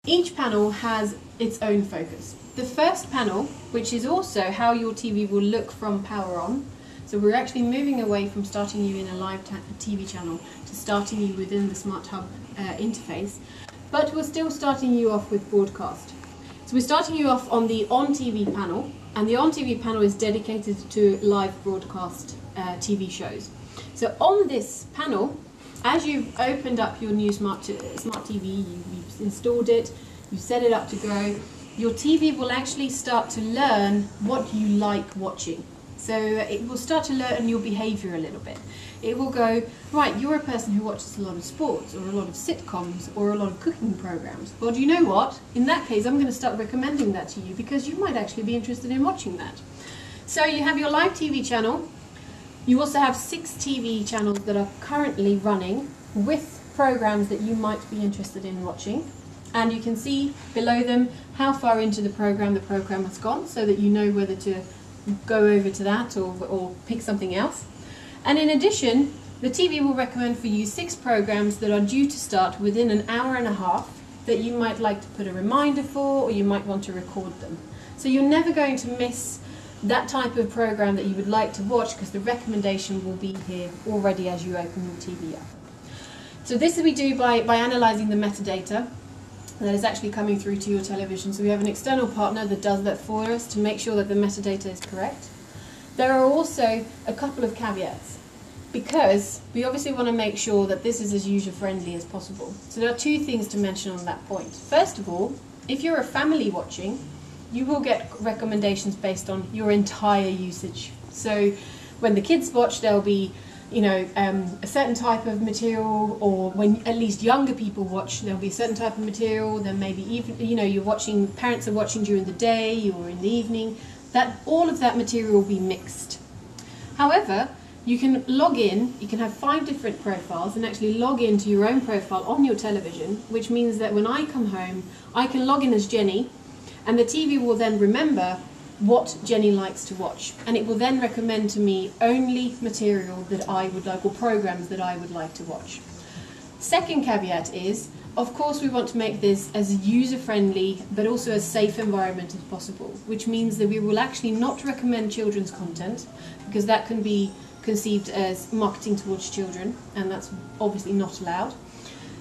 Each panel has its own focus. The first panel, which is also how your TV will look from power on, so we're actually moving away from starting you in a live TV channel to starting you within the Smart Hub interface, but we're still starting you off with broadcast. So we're starting you off on the On TV panel, and the On TV panel is dedicated to live broadcast TV shows. So on this panel, as you've opened up your new Smart TV, you've installed it, you've set it up to go, your TV will actually start to learn what you like watching. So it will start to learn your behaviour a little bit. It will go, right, you're a person who watches a lot of sports or a lot of sitcoms or a lot of cooking programmes. Well, do you know what? In that case, I'm going to start recommending that to you because you might actually be interested in watching that. So you have your live TV channel. You also have 6 TV channels that are currently running with programmes that you might be interested in watching. And you can see below them how far into the program has gone, so that you know whether to go over to that or pick something else. And in addition, the TV will recommend for you 6 programs that are due to start within an hour and a half that you might like to put a reminder for, or you might want to record them. So you're never going to miss that type of program that you would like to watch, because the recommendation will be here already as you open your TV up. So this we do by analysing the metadata that is actually coming through to your television. So we have an external partner that does that for us to make sure that the metadata is correct. There are also a couple of caveats, because we obviously want to make sure that this is as user-friendly as possible. So there are 2 things to mention on that point. First of all, if you're a family watching, you will get recommendations based on your entire usage. So when the kids watch, there'll be a certain type of material, or when at least younger people watch, there'll be a certain type of material. Then maybe even parents are watching during the day or in the evening. That all of that material will be mixed. However, you can log in. You can have 5 different profiles and actually log into your own profile on your television, which means that when I come home, I can log in as Jenny, and the TV will then remember what Jenny likes to watch, and it will then recommend to me only material that I would like, or programs that I would like to watch. Second caveat is, of course, we want to make this as user-friendly but also as safe environment as possible, which means that we will actually not recommend children's content, because that can be conceived as marketing towards children, and that's obviously not allowed.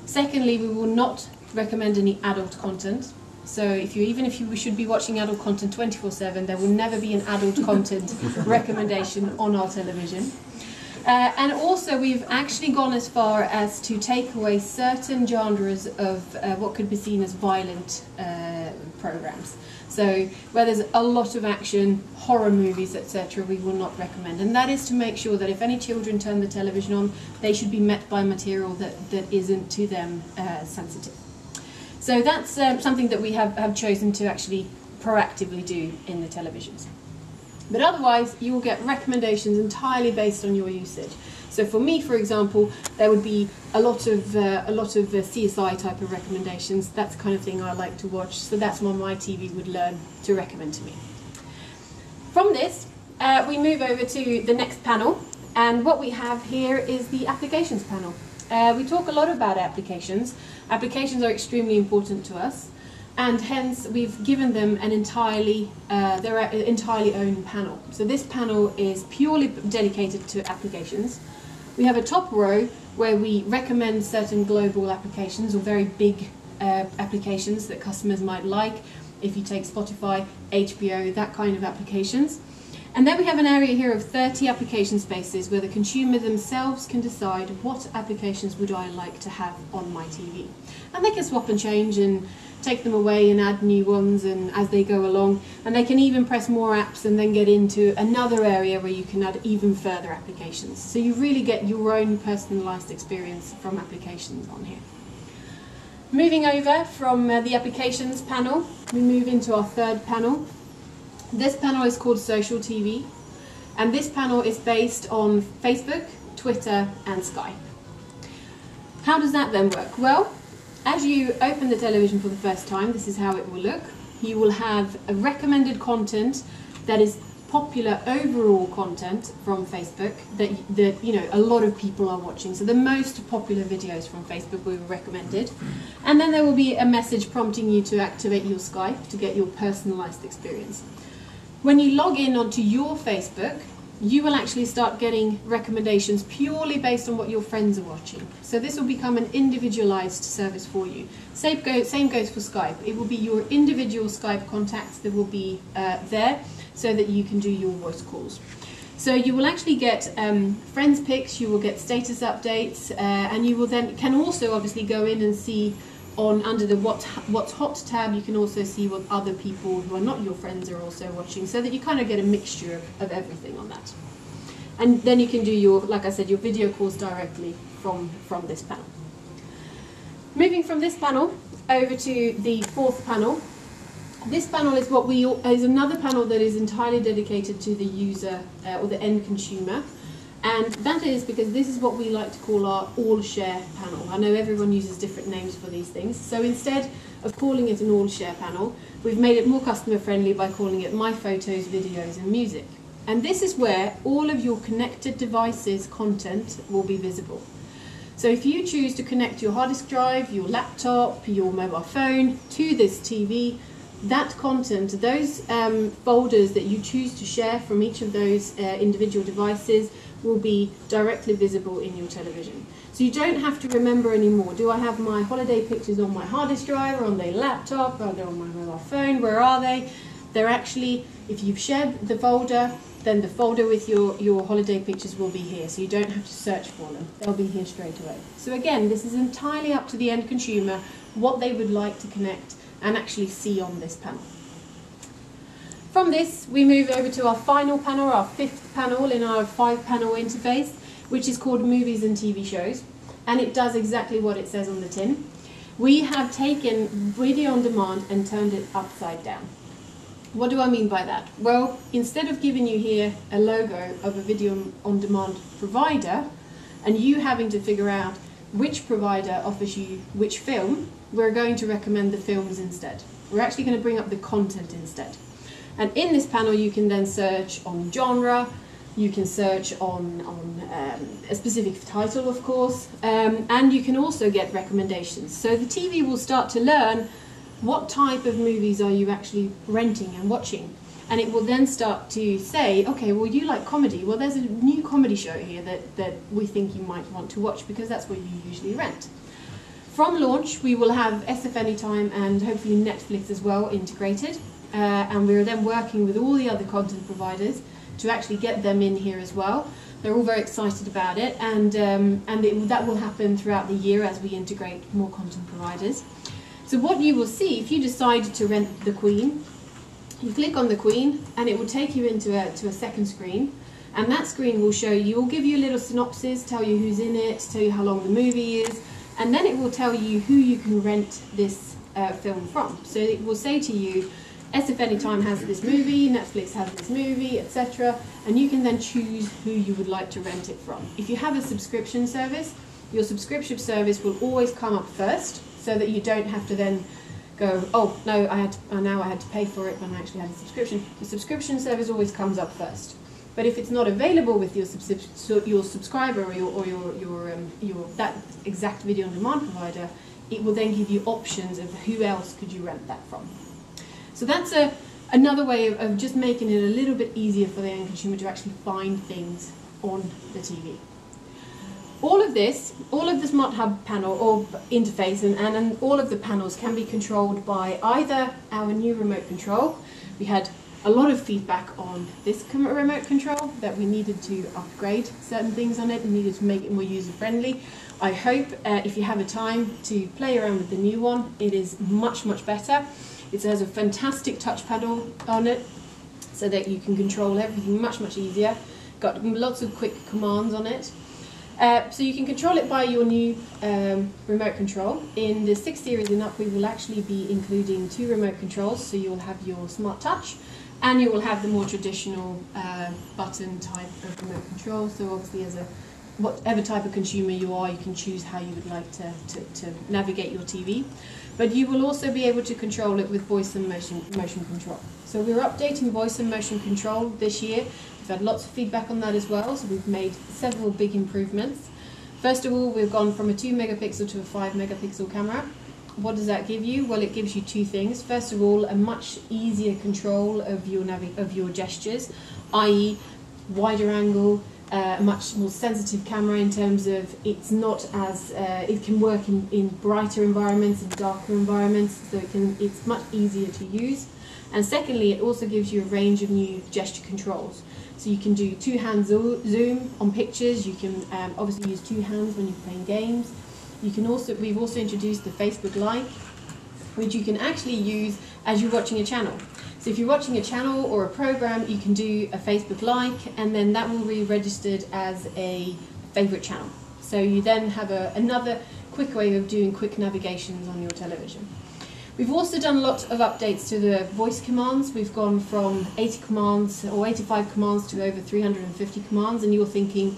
Secondly, we will not recommend any adult content. So even if you should be watching adult content 24/7, there will never be an adult content recommendation on our television. And also we've actually gone as far as to take away certain genres of what could be seen as violent programs. So where there's a lot of action, horror movies, etc., we will not recommend. And that is to make sure that if any children turn the television on, they should be met by material that isn't to them sensitive. So that's something that we have chosen to actually proactively do in the televisions. But otherwise, you will get recommendations entirely based on your usage. So for me, for example, there would be a lot of CSI type of recommendations. That's the kind of thing I like to watch. So that's what my TV would learn to recommend to me. From this, we move over to the next panel. And what we have here is the applications panel. We talk a lot about applications. Applications are extremely important to us, and hence we've given them an entirely own panel. So this panel is purely dedicated to applications. We have a top row where we recommend certain global applications, or very big applications that customers might like. If you take Spotify, HBO, that kind of applications. And then we have an area here of 30 application spaces where the consumer themselves can decide what applications would I like to have on my TV. And they can swap and change and take them away and add new ones and as they go along. And they can even press more apps and then get into another area where you can add even further applications. So you really get your own personalised experience from applications on here. Moving over from the applications panel, we move into our third panel. This panel is called Social TV, and this panel is based on Facebook, Twitter and Skype. How does that then work? Well, as you open the television for the first time, this is how it will look. You will have a recommended content that is popular overall content from Facebook that you know a lot of people are watching. So the most popular videos from Facebook we were recommended, and then there will be a message prompting you to activate your Skype to get your personalized experience. When you log in onto your Facebook, you will actually start getting recommendations purely based on what your friends are watching. So this will become an individualized service for you. Same goes for Skype. It will be your individual Skype contacts that will be there so that you can do your voice calls. So you will actually get friends pics, you will get status updates, and you will then can also obviously go in and see under the what's hot tab. You can also see what other people who are not your friends are also watching, so that you kind of get a mixture of everything on that. And then you can do your, like I said, your video calls directly from this panel. Moving from this panel over to the fourth panel. This panel is is another panel that is entirely dedicated to the user or the end consumer. And that is because this is what we like to call our AllShare panel. I know everyone uses different names for these things. So instead of calling it an AllShare panel, we've made it more customer friendly by calling it My Photos, Videos and Music. And this is where all of your connected devices content will be visible. So if you choose to connect your hard disk drive, your laptop, your mobile phone to this TV, that content, those folders that you choose to share from each of those individual devices will be directly visible in your television. So you don't have to remember anymore, do I have my holiday pictures on my hard disk drive or on the laptop, are they on my mobile phone, where are they? They're actually, if you've shared the folder, then the folder with your holiday pictures will be here, so you don't have to search for them. They'll be here straight away. So again, this is entirely up to the end consumer, what they would like to connect and actually see on this panel. From this, we move over to our final panel, our fifth panel in our 5-panel interface, which is called Movies and TV Shows, and it does exactly what it says on the tin. We have taken video on demand and turned it upside down. What do I mean by that? Well, instead of giving you here a logo of a video on demand provider and you having to figure out which provider offers you which film, we're going to recommend the films instead. We're actually going to bring up the content instead. And in this panel you can then search on genre, you can search on a specific title of course, and you can also get recommendations. So the TV will start to learn what type of movies are you actually renting and watching. And it will then start to say, okay, well you like comedy, well there's a new comedy show here that we think you might want to watch because that's what you usually rent. From launch we will have SF Anytime and hopefully Netflix as well integrated. And we're then working with all the other content providers to actually get them in here as well. They're all very excited about it, and that will happen throughout the year as we integrate more content providers. So what you will see, if you decide to rent The Queen, you click on The Queen and it will take you into a second screen, and that screen will show you, will give you a little synopsis, tell you who's in it, tell you how long the movie is, and then it will tell you who you can rent this film from. So it will say to you, SF Anytime has this movie, Netflix has this movie, etc. And you can then choose who you would like to rent it from. If you have a subscription service, your subscription service will always come up first, so that you don't have to then go, oh no, now I had to pay for it when I actually had a subscription. The subscription service always comes up first. But if it's not available with your subscriber or your that exact video on demand provider, it will then give you options of who else could you rent that from. So that's another way of just making it a little bit easier for the end consumer to actually find things on the TV. All of the Smart Hub panel or interface and all of the panels can be controlled by either our new remote control. We had a lot of feedback on this remote control that we needed to upgrade certain things on it and needed to make it more user-friendly. I hope if you have a time to play around with the new one, it is much, much better. It has a fantastic touch panel on it so that you can control everything much, much easier. Got lots of quick commands on it. So you can control it by your new remote control. In the 6 series and up we will actually be including 2 remote controls, so you'll have your Smart Touch and you will have the more traditional button type of remote control. So obviously as whatever type of consumer you are, you can choose how you would like to navigate your TV. But you will also be able to control it with voice and motion control. So we're updating voice and motion control this year. We've had lots of feedback on that as well, so we've made several big improvements. First of all, we've gone from a 2 megapixel to a 5 megapixel camera. What does that give you? Well, it gives you two things. First of all, a much easier control of your gestures, i.e. wider angle, a much more sensitive camera in terms of it's not as it can work in brighter environments and darker environments, so it's much easier to use. And secondly, it also gives you a range of new gesture controls. So you can do two-hand zoom on pictures. You can obviously use two hands when you're playing games. We've also introduced the Facebook Like, which you can actually use as you're watching a channel. So if you're watching a channel or a program, you can do a Facebook Like, and then that will be registered as a favorite channel. So you then have another quick way of doing quick navigations on your television. We've also done lots of updates to the voice commands. We've gone from 80 commands or 85 commands to over 350 commands, and you're thinking,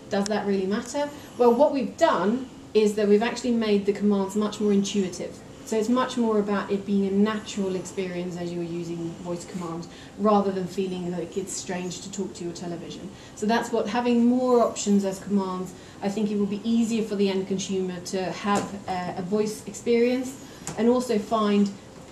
does that really matter? Well, what we've done is that we've actually made the commands much more intuitive. So it's much more about it being a natural experience as you're using voice commands, rather than feeling like it's strange to talk to your television. So that's what, having more options as commands, I think it will be easier for the end consumer to have a voice experience, and also find,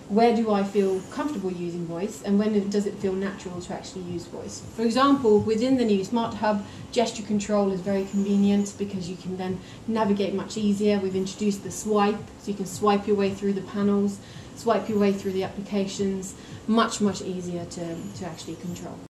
where do I feel comfortable using voice, and when does it feel natural to actually use voice. For example, within the new Smart Hub, gesture control is very convenient because you can then navigate much easier. We've introduced the swipe, so you can swipe your way through the panels, swipe your way through the applications, much easier to actually control.